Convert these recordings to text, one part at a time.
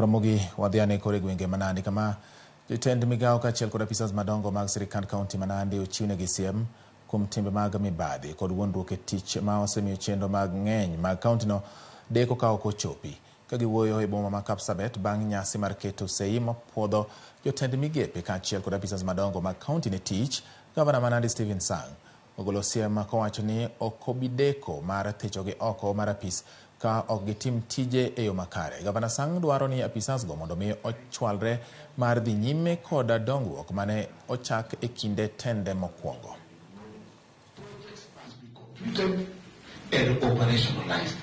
Ramogi wadhiane kore gwenge Nandi kama Jotend migao kaachiel kod apisas madongo mag sirkand kaunti Nandi ochiwne gi siem kuom timbe mag mibadhi kod wuondruok e tich ma osemiyo chenro mag ng'eny mag kaunti no deko ka ok ochopi. Ka giwuoyo e boma ma Kapsabet bang' nyasi mar keto sei mopuodho jotend migepe kaachiel kod apisas madongo mag kaunti ne tich, Gavana ma Nandi Stephen Sang ogolo siem kowacho ni ok obideko mar thichogi oko mar apis ka ok gitim tije e yo makare. Gavana Sang dwaro ni apisas go mondo mi ochwalre mar dhi nyime kod dongruok mane ochak e kinde tende mokwongo. And operationalized.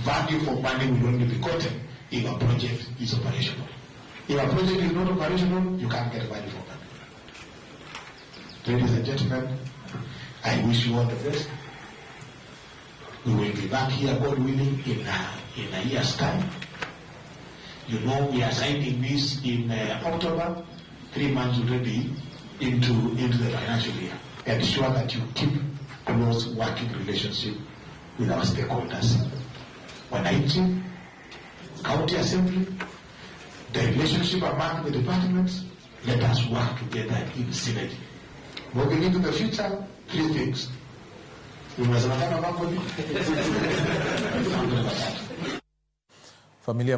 Value for money will only be gotten if a project is operational. If a project is not operational, you can't get value for money. Ladies and gentlemen, I wish you all the best. We will be back here, God willing, in a year's time. You know, we are signing this in October, 3 months already into the financial year. Ensure that you keep close working relationship with our stakeholders. Wananchi, County Assembly, the relationship among the departments, let us work together in synergy. Moving into the future, 3 things. Familia